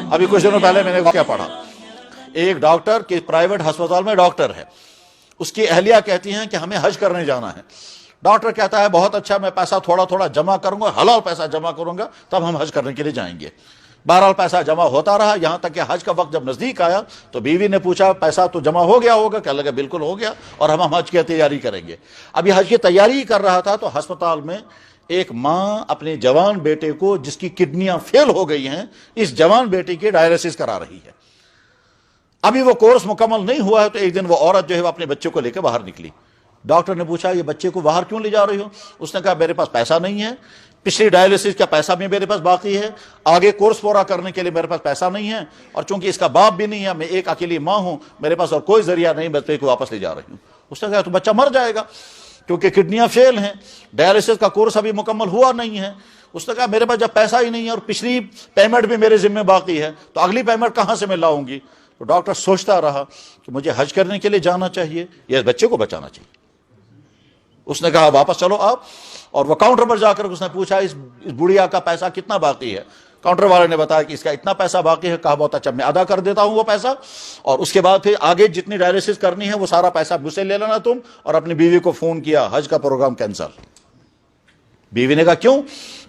ابھی کچھ دنوں پہلے میں نے کیا پڑھا، ایک ڈاکٹر کے پرائیویٹ ہسپتال میں ڈاکٹر ہے، اس کی اہلیہ کہتی ہیں کہ ہمیں حج کرنے جانا ہے۔ ڈاکٹر کہتا ہے بہت اچھا، میں پیسہ تھوڑا تھوڑا جمع کروں گا، حلال پیسہ جمع کروں گا، تب ہم حج کرنے کے لیے جائیں گے۔ بہرحال پیسہ جمع ہوتا رہا، یہاں تک کہ حج کا وقت جب نزدیک آیا تو بیوی نے پوچھا پیسہ تو جمع ہو گیا ہوگا؟ کہنے لگا بالکل ہو گیا، اور ہم حج کی تیاری کریں گے۔ اب یہ حج کی تیاری کر رہا تھا تو ہسپتال میں ایک ماں اپنے جوان بیٹے کو، جس کی کڈنیاں فیل ہو گئی ہیں، اس جوان بیٹے کی ڈائلیسس کرا رہی ہے۔ ابھی وہ کورس مکمل نہیں ہوا ہے تو ایک دن وہ عورت جو ہے وہ اپنے بچے کو لے کے باہر نکلی۔ ڈاکٹر نے پوچھا یہ بچے کو باہر کیوں لے جا رہی ہو؟ اس نے کہا میرے پاس پیسہ نہیں ہے، پچھلی ڈائلیسس کا پیسہ بھی میرے پاس باقی ہے، آگے کورس پورا کرنے کے لیے میرے پاس پیسہ نہیں ہے، اور چونکہ اس کا باپ بھی نہیں ہے، میں ایک اکیلی ماں ہوں، میرے پاس اور کوئی ذریعہ نہیں، بچے کو واپس لے جا رہی ہوں۔ اس نے کہا تو بچہ مر جائے گا کیونکہ کڈنیاں فیل ہیں، ڈائلیسس کا کورس ابھی مکمل ہوا نہیں ہے۔ اس نے کہا میرے پاس جب پیسہ ہی نہیں ہے اور پچھلی پیمنٹ بھی میرے ذمہ باقی ہے تو اگلی پیمنٹ کہاں سے میں لاؤں گی؟ تو ڈاکٹر سوچتا رہا کہ مجھے حج کرنے کے لیے جانا چاہیے یا اس بچے کو بچانا چاہیے۔ اس نے کہا واپس چلو آپ، اور وہ کاؤنٹر پر جا کر اس نے پوچھا اس بڑھیا کا پیسہ کتنا باقی ہے؟ کاؤنٹر والے نے بتایا کہ اس کا اتنا پیسہ باقی ہے۔ کہا بہت اچھا، میں ادا کر دیتا ہوں وہ پیسہ، اور اس کے بعد پھر آگے جتنی ڈائلیسس کرنی ہے وہ سارا پیسہ مجھ سے لے لینا تم۔ اور اپنی بیوی کو فون کیا، حج کا پروگرام کینسل۔ بیوی نے کہا کیوں؟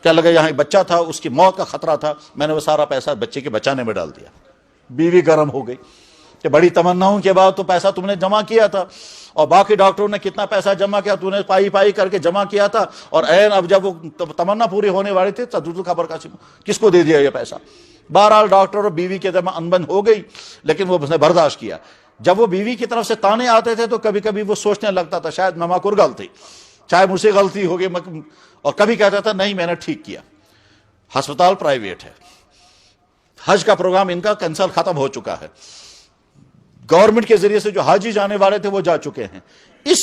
کہنے لگا یہاں ایک بچہ تھا، اس کی موت کا خطرہ تھا، میں نے وہ سارا پیسہ بچے کے بچانے میں ڈال دیا۔ بیوی گرم ہو گئی کہ بڑی تمناؤں کے بعد تو پیسہ تم نے جمع کیا تھا، اور باقی ڈاکٹروں نے کتنا پیسہ جمع کیا، تو نے پائی پائی کر کے جمع کیا تھا، اور اب جب وہ تمنا پوری ہونے والی تھی تو خبر کس کو دے دیا یہ پیسہ؟ بہرحال ڈاکٹر اور بیوی کے درمیان انبن ہو گئی، لیکن وہ اس نے برداشت کیا۔ جب وہ بیوی کی طرف سے تانے آتے تھے تو کبھی کبھی وہ سوچنے لگتا تھا شاید میں ماکر غلطی، چاہے مجھ سے غلطی ہوگی، اور کبھی کہتا تھا نہیں میں نے ٹھیک کیا۔ ہسپتال پرائیویٹ ہے، حج کا پروگرام ان کا کینسل ختم ہو چکا ہے، گورنمنٹ کے ذریعے سے جو حاجی جانے والے تھے وہ جا چکے ہیں۔ اس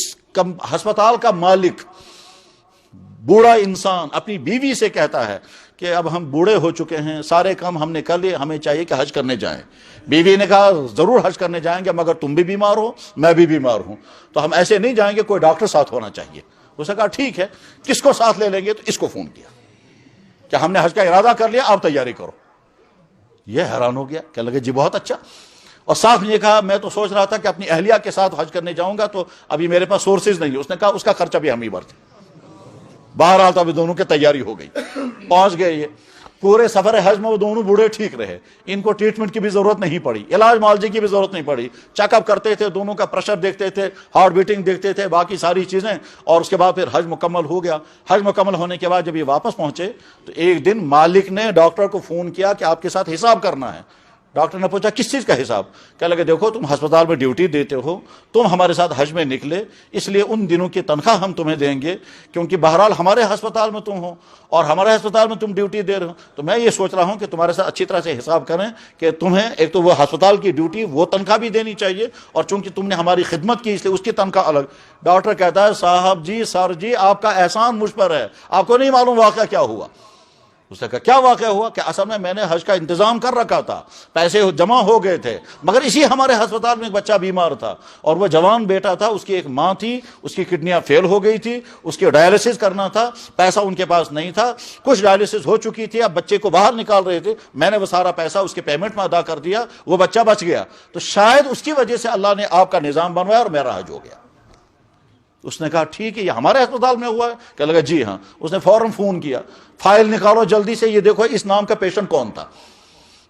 ہسپتال کا مالک بوڑھا انسان اپنی بیوی سے کہتا ہے کہ اب ہم بوڑھے ہو چکے ہیں، سارے کام ہم نے کر لیے، ہمیں چاہیے کہ حج کرنے جائیں۔ بیوی نے کہا ضرور حج کرنے جائیں گے، مگر تم بھی بیمار ہو، میں بھی بیمار ہوں، تو ہم ایسے نہیں جائیں گے، کوئی ڈاکٹر ساتھ ہونا چاہیے۔ اس نے کہا ٹھیک ہے، کس کو ساتھ لے لیں گے؟ تو اس کو فون کیا کہ ہم نے حج کا ارادہ کر لیا، آپ تیاری کرو۔ یہ حیران ہو گیا، کہنے لگے جی بہت اچھا، اور ساتھ میں یہ کہا میں تو سوچ رہا تھا کہ اپنی اہلیہ کے ساتھ حج کرنے جاؤں گا تو ابھی میرے پاس سورسز نہیں ہے۔ اس نے کہا اس کا خرچہ بھی ہم ہی بھرتے۔ بہرحال تو ابھی دونوں کی تیاری ہو گئی، پہنچ گئے۔ یہ پورے سفر حج میں وہ دونوں بوڑھے ٹھیک رہے، ان کو ٹریٹمنٹ کی بھی ضرورت نہیں پڑی، علاج معالجے کی بھی ضرورت نہیں پڑی، چیک اپ کرتے تھے، دونوں کا پریشر دیکھتے تھے، ہارٹ بیٹنگ دیکھتے تھے، باقی ساری چیزیں، اور اس کے بعد پھر حج مکمل ہو گیا۔ حج مکمل ہونے کے بعد جب یہ واپس پہنچے تو ایک دن مالک نے ڈاکٹر کو فون کیا کہ آپ کے ساتھ حساب کرنا ہے۔ ڈاکٹر نے پوچھا کس چیز کا حساب؟ کہنے لگے دیکھو تم ہسپتال میں ڈیوٹی دیتے ہو، تم ہمارے ساتھ حج میں نکلے، اس لیے ان دنوں کی تنخواہ ہم تمہیں دیں گے، کیونکہ بہرحال ہمارے ہسپتال میں تم ہو اور ہمارے ہسپتال میں تم ڈیوٹی دے رہے ہو، تو میں یہ سوچ رہا ہوں کہ تمہارے ساتھ اچھی طرح سے حساب کریں کہ تمہیں ایک تو وہ ہسپتال کی ڈیوٹی وہ تنخواہ بھی دینی چاہیے، اور چونکہ تم نے ہماری خدمت کی اس لیے اس کی تنخواہ الگ۔ ڈاکٹر کہتا ہے صاحب جی، سر جی، آپ کا احسان مجھ پر ہے، آپ کو نہیں معلوم واقعہ کیا ہوا۔ اس نے کہا کیا واقعہ ہوا؟ کہ اصل میں نے حج کا انتظام کر رکھا تھا، پیسے جمع ہو گئے تھے، مگر اسی ہمارے ہسپتال میں ایک بچہ بیمار تھا، اور وہ جوان بیٹا تھا، اس کی ایک ماں تھی، اس کی کڈنیاں فیل ہو گئی تھی، اس کی ڈائلیسس کرنا تھا، پیسہ ان کے پاس نہیں تھا، کچھ ڈائلیسس ہو چکی تھی، اب بچے کو باہر نکال رہے تھے، میں نے وہ سارا پیسہ اس کے پیمنٹ میں ادا کر دیا، وہ بچہ بچ گیا، تو شاید اس کی وجہ سے اللہ نے آپ کا نظام بنوایا اور میرا حج ہو گیا۔ اس نے کہا ٹھیک ہے، یہ ہمارے ہسپتال میں ہوا ہے؟ کہنے لگا جی ہاں۔ اس نے فوراً فون کیا، فائل نکالو جلدی سے، یہ دیکھو اس نام کا پیشنٹ کون تھا۔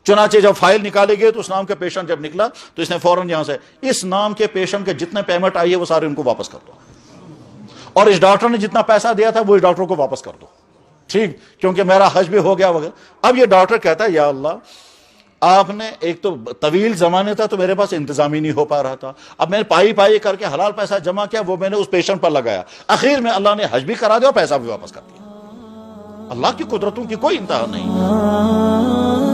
چنانچہ جب فائل نکالے گئے تو اس نام کا پیشنٹ جب نکلا تو اس نے فوراً یہاں سے اس نام کے پیشنٹ کے جتنے پیمنٹ آئی ہے وہ سارے ان کو واپس کر دو، اور اس ڈاکٹر نے جتنا پیسہ دیا تھا وہ اس ڈاکٹر کو واپس کر دو، ٹھیک، کیونکہ میرا حج بھی ہو گیا وغیرہ۔ اب یہ ڈاکٹر کہتا ہے یا اللہ، آپ نے ایک تو طویل زمانے تھا تو میرے پاس انتظام ہی نہیں ہو پا رہا تھا، اب میں نے پائی پائی کر کے حلال پیسہ جمع کیا، وہ میں نے اس پیشنٹ پر لگایا، اخیر میں اللہ نے حج بھی کرا دیا اور پیسہ بھی واپس کر دیا۔ اللہ کی قدرتوں کی کوئی انتہا نہیں۔